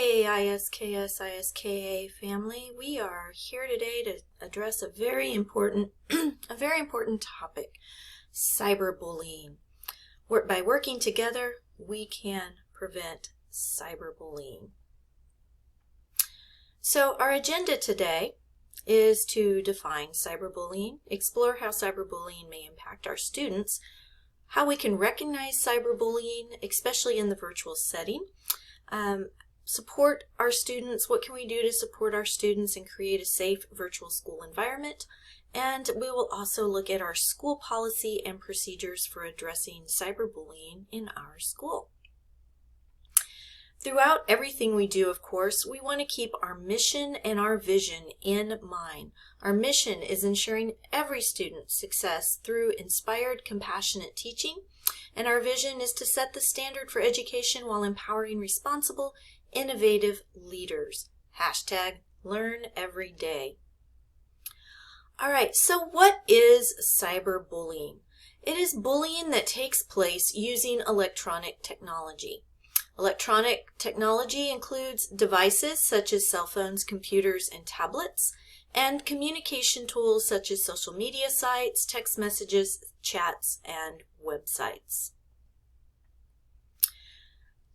KAISKSISKA family, we are here today to address a very important topic, cyberbullying. By working together, we can prevent cyberbullying. So our agenda today is to define cyberbullying, explore how cyberbullying may impact our students, how we can recognize cyberbullying, especially in the virtual setting, support our students, what can we do to support our students and create a safe virtual school environment, and we will also look at our school policy and procedures for addressing cyberbullying in our school. Throughout everything we do, of course, we want to keep our mission and our vision in mind. Our mission is ensuring every student's success through inspired, compassionate teaching, and our vision is to set the standard for education while empowering responsible, innovative leaders. #LearnEveryday. All right, so what is cyberbullying? It is bullying that takes place using electronic technology. Electronic technology includes devices such as cell phones, computers, and tablets, and communication tools such as social media sites, text messages, chats, and websites.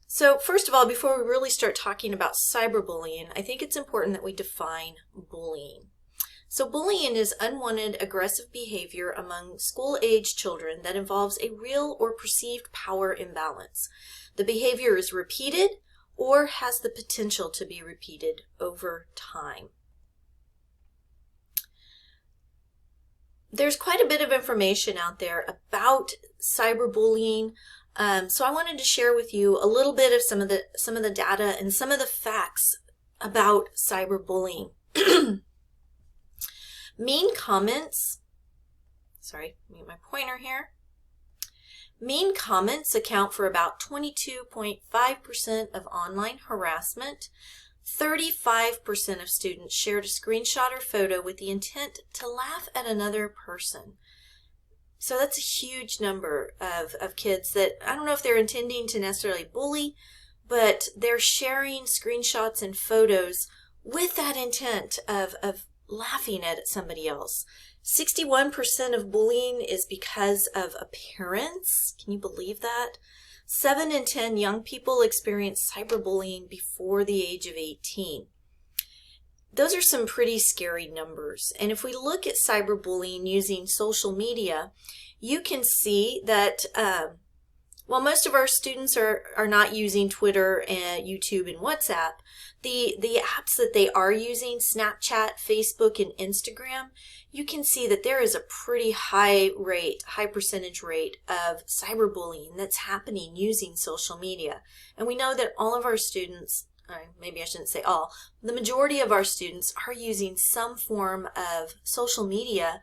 So first of all, before we really start talking about cyberbullying, I think it's important that we define bullying. So bullying is unwanted aggressive behavior among school-age children that involves a real or perceived power imbalance. The behavior is repeated or has the potential to be repeated over time. There's quite a bit of information out there about cyberbullying, so I wanted to share with you a little bit of some of the data and some of the facts about cyberbullying. Mean comments, sorry, let me get my pointer here. Mean comments account for about 22.5% of online harassment. 35% of students shared a screenshot or photo with the intent to laugh at another person. So that's a huge number of kids that, I don't know if they're intending to necessarily bully, but they're sharing screenshots and photos with that intent of laughing at somebody else. 61% of bullying is because of appearance. Can you believe that? 7 in 10 young people experience cyberbullying before the age of 18. Those are some pretty scary numbers. And if we look at cyberbullying using social media, you can see that while most of our students are not using Twitter and YouTube and WhatsApp, the apps that they are using, Snapchat, Facebook, and Instagram, you can see that there is a pretty high percentage rate of cyberbullying that's happening using social media. And we know that all of our students, maybe I shouldn't say all, the majority of our students are using some form of social media.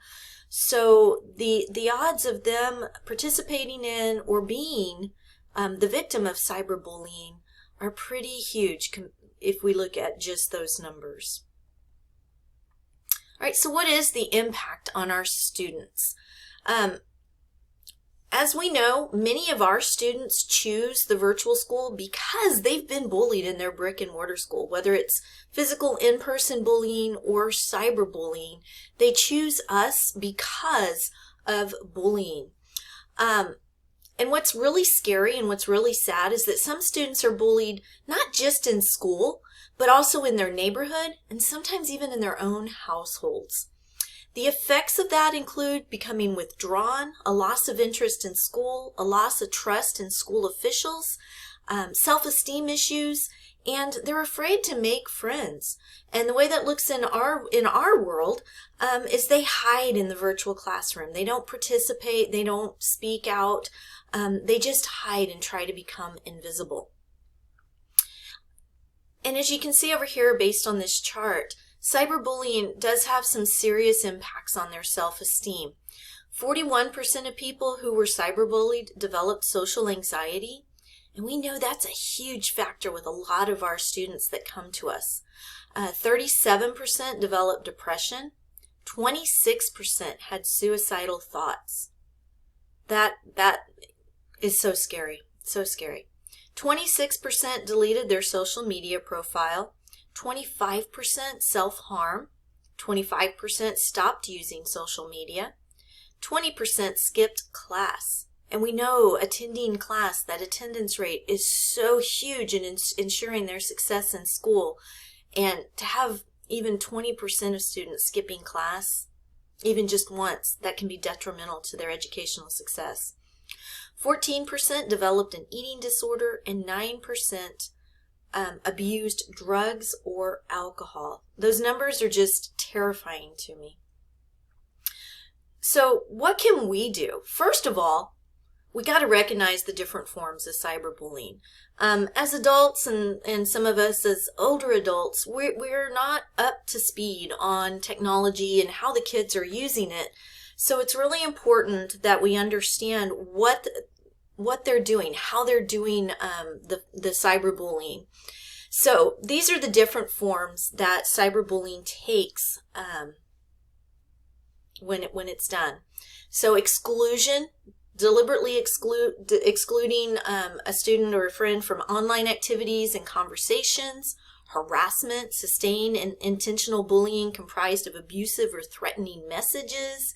So the odds of them participating in or being the victim of cyberbullying are pretty huge if we look at just those numbers. All right, so what is the impact on our students? As we know, many of our students choose the virtual school because they've been bullied in their brick and mortar school, whether it's physical in-person bullying or cyberbullying. They choose us because of bullying. And what's really scary and what's really sad is that some students are bullied not just in school, but also in their neighborhood and sometimes even in their own households. The effects of that include becoming withdrawn, a loss of interest in school, a loss of trust in school officials, self-esteem issues, and they're afraid to make friends. And the way that looks in our world is they hide in the virtual classroom. They don't participate, they don't speak out, they just hide and try to become invisible. And as you can see over here based on this chart, cyberbullying does have some serious impacts on their self-esteem. 41% of people who were cyberbullied developed social anxiety, and we know that's a huge factor with a lot of our students that come to us. 37% developed depression, 26% had suicidal thoughts. That is so scary, so scary. 26% deleted their social media profile, 25% self-harm, 25% stopped using social media, 20% skipped class. And we know attending class, that attendance rate is so huge in ensuring their success in school. And to have even 20% of students skipping class, even just once, that can be detrimental to their educational success. 14% developed an eating disorder, and 9% abused drugs or alcohol. Those numbers are just terrifying to me. So what can we do? First of all, we got to recognize the different forms of cyberbullying. As adults and some of us as older adults, we're not up to speed on technology and how the kids are using it. So it's really important that we understand what they're doing, how they're doing the cyberbullying. So these are the different forms that cyberbullying takes when it's done. So exclusion, deliberately excluding a student or a friend from online activities and conversations. Harassment, sustained and intentional bullying comprised of abusive or threatening messages.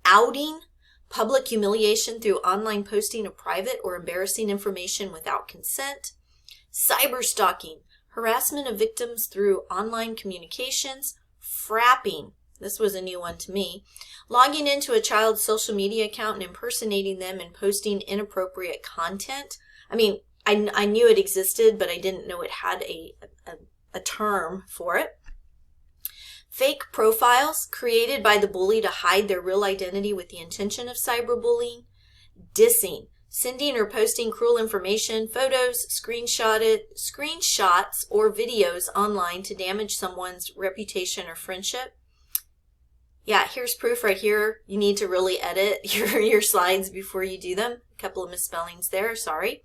Outing, public humiliation through online posting of private or embarrassing information without consent. Cyberstalking, harassment of victims through online communications. Frapping, this was a new one to me, logging into a child's social media account and impersonating them and posting inappropriate content. I mean, I knew it existed, but I didn't know it had a term for it. Fake profiles created by the bully to hide their real identity with the intention of cyberbullying. Dissing, sending or posting cruel information, photos, screenshots, or videos online to damage someone's reputation or friendship. Yeah, here's proof right here. You need to really edit your slides before you do them. A couple of misspellings there, sorry.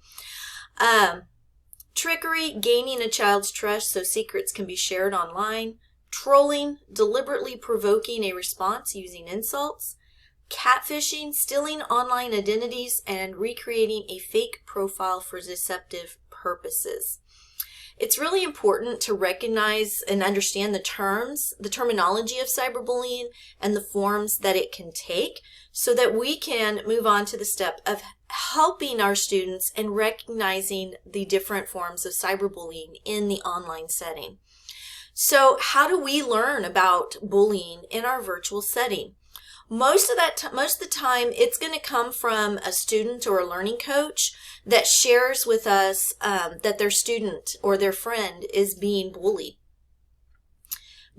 Trickery, gaining a child's trust so secrets can be shared online. Trolling, deliberately provoking a response using insults. Catfishing, stealing online identities and recreating a fake profile for deceptive purposes. It's really important to recognize and understand the terminology of cyberbullying and the forms that it can take so that we can move on to the step of helping our students and recognizing the different forms of cyberbullying in the online setting. So how do we learn about bullying in our virtual setting? Most of the time, it's going to come from a student or a learning coach that shares with us that their student or their friend is being bullied.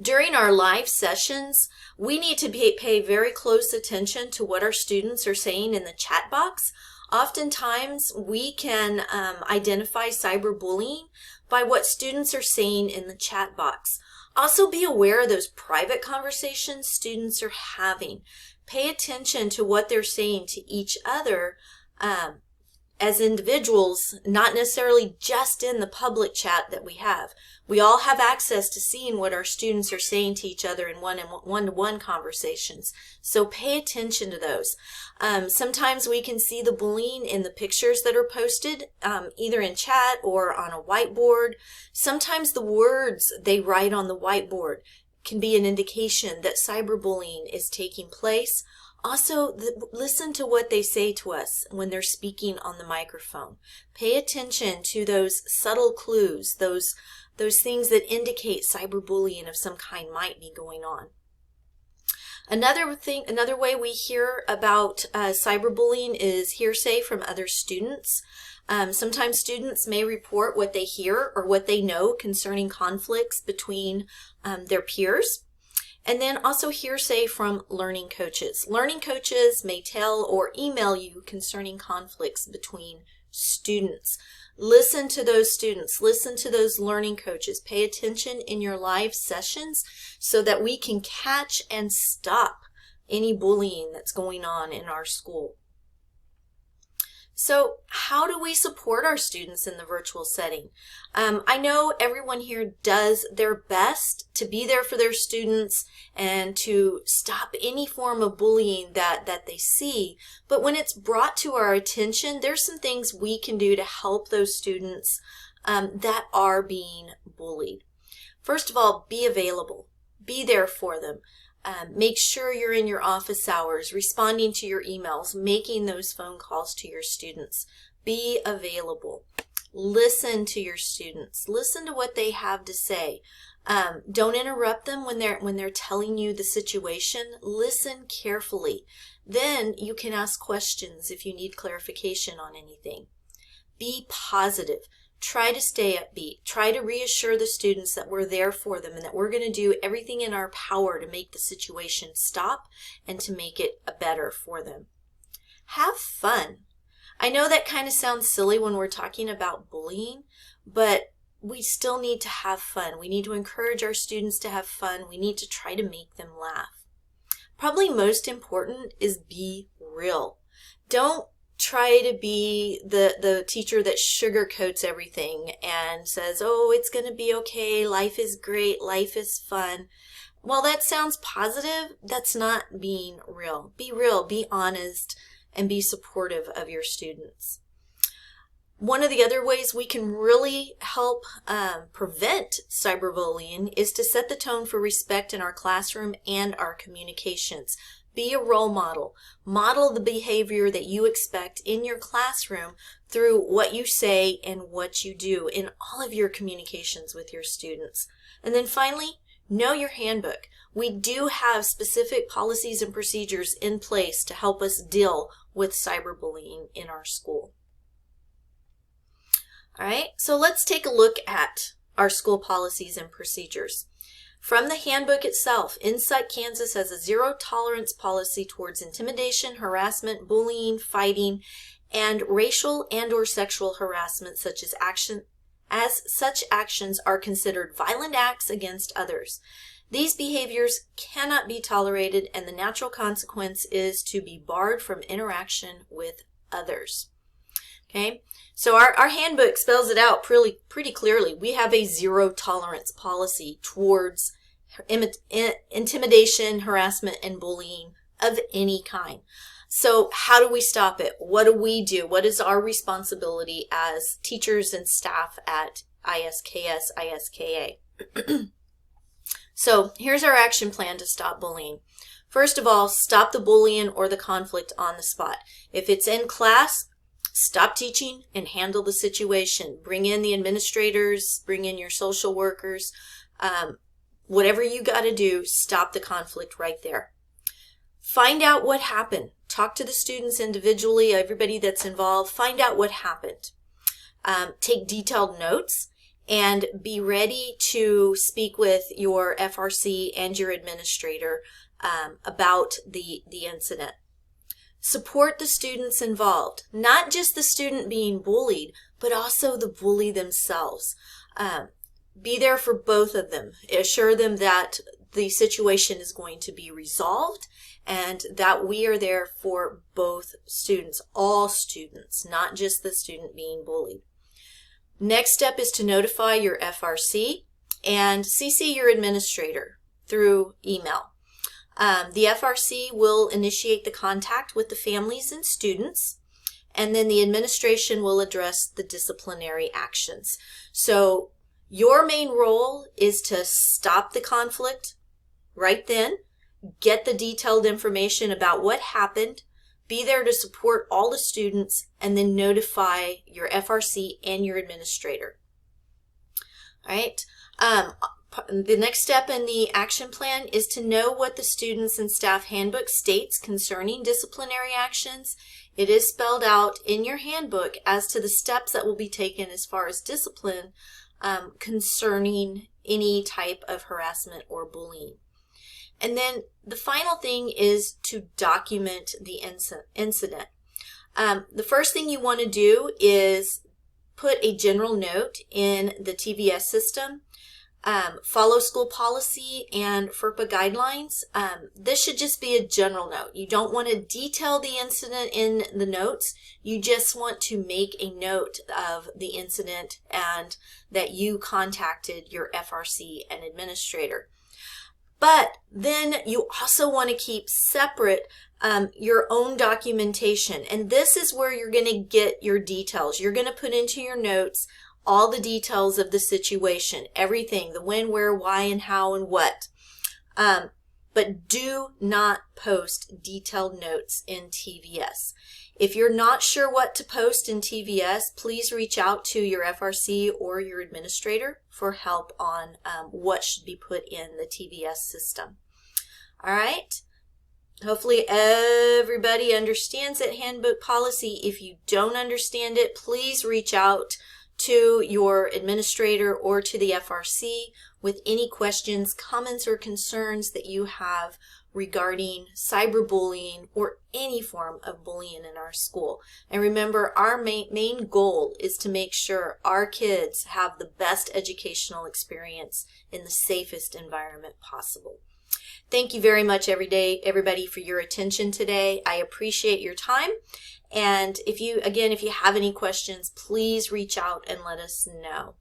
During our live sessions, we need to pay very close attention to what our students are saying in the chat box. Oftentimes, we can identify cyberbullying by what students are saying in the chat box. Also be aware of those private conversations students are having. Pay attention to what they're saying to each other as individuals, not necessarily just in the public chat that we have. We all have access to seeing what our students are saying to each other in one-to-one conversations. So pay attention to those. Sometimes we can see the bullying in the pictures that are posted, either in chat or on a whiteboard. Sometimes the words they write on the whiteboard can be an indication that cyberbullying is taking place. Also, listen to what they say to us when they're speaking on the microphone. Pay attention to those subtle clues, those things that indicate cyberbullying of some kind might be going on. Another way we hear about cyberbullying is hearsay from other students. Sometimes students may report what they hear or what they know concerning conflicts between their peers. And then also hearsay from learning coaches. Learning coaches may tell or email you concerning conflicts between students. Listen to those students. Listen to those learning coaches. Pay attention in your live sessions so that we can catch and stop any bullying that's going on in our school. So how do we support our students in the virtual setting? I know everyone here does their best to be there for their students and to stop any form of bullying that they see. But when it's brought to our attention, there's some things we can do to help those students that are being bullied. First of all, be available. Be there for them. Make sure you're in your office hours, responding to your emails, making those phone calls to your students. Be available. Listen to your students. Listen to what they have to say. Don't interrupt them when they're telling you the situation. Listen carefully. Then you can ask questions if you need clarification on anything. Be positive. Try to stay upbeat. Try to reassure the students that we're there for them and that we're going to do everything in our power to make the situation stop and to make it better for them. Have fun. I know that kind of sounds silly when we're talking about bullying, but we still need to have fun. We need to encourage our students to have fun. We need to try to make them laugh. Probably most important is be real. Don't try to be the teacher that sugarcoats everything and says, oh, it's going to be okay, life is great, life is fun. While that sounds positive, that's not being real. Be real, be honest, and be supportive of your students. One of the other ways we can really help prevent cyberbullying is to set the tone for respect in our classroom and our communications. Be a role model. Model the behavior that you expect in your classroom through what you say and what you do in all of your communications with your students. And then finally, know your handbook. We do have specific policies and procedures in place to help us deal with cyberbullying in our school. All right, so let's take a look at our school policies and procedures. From the handbook itself, Insight Kansas has a zero tolerance policy towards intimidation, harassment, bullying, fighting, and racial and/or sexual harassment, such as such actions are considered violent acts against others. These behaviors cannot be tolerated, and the natural consequence is to be barred from interaction with others. Okay, so our handbook spells it out pretty clearly. We have a zero tolerance policy towards intimidation, harassment, and bullying of any kind. So how do we stop it? What do we do? What is our responsibility as teachers and staff at ISKS, ISKA? So here's our action plan to stop bullying. First of all, stop the bullying or the conflict on the spot. If it's in class, stop teaching and handle the situation. Bring in the administrators, bring in your social workers. Whatever you got to do, stop the conflict right there. Find out what happened. Talk to the students individually, everybody that's involved. Find out what happened. Take detailed notes and be ready to speak with your FRC and your administrator about the incident. Support the students involved, not just the student being bullied, but also the bully themselves. Be there for both of them. Assure them that the situation is going to be resolved and that we are there for both students, all students, not just the student being bullied. Next step is to notify your FRC and CC your administrator through email. The FRC will initiate the contact with the families and students, and then the administration will address the disciplinary actions. So your main role is to stop the conflict right then, get the detailed information about what happened, be there to support all the students, and then notify your FRC and your administrator. All right. The next step in the action plan is to know what the students and staff handbook states concerning disciplinary actions. It is spelled out in your handbook as to the steps that will be taken as far as discipline concerning any type of harassment or bullying. And then the final thing is to document the incident. The first thing you want to do is put a general note in the TVS system follow school policy and FERPA guidelines. This should just be a general note. You don't want to detail the incident in the notes. You just want to make a note of the incident and that you contacted your FRC and administrator. But then you also want to keep separate your own documentation. And this is where you're going to get your details. You're going to put into your notes all the details of the situation, everything, the when, where, why, and how, and what. But do not post detailed notes in TVS. If you're not sure what to post in TVS, please reach out to your FRC or your administrator for help on what should be put in the TVS system. All right. Hopefully everybody understands that handbook policy. If you don't understand it, please reach out to your administrator or to the FRC with any questions, comments, or concerns that you have regarding cyberbullying or any form of bullying in our school. And remember, our main goal is to make sure our kids have the best educational experience in the safest environment possible. Thank you very much everybody for your attention today. I appreciate your time. And if you have any questions, please reach out and let us know.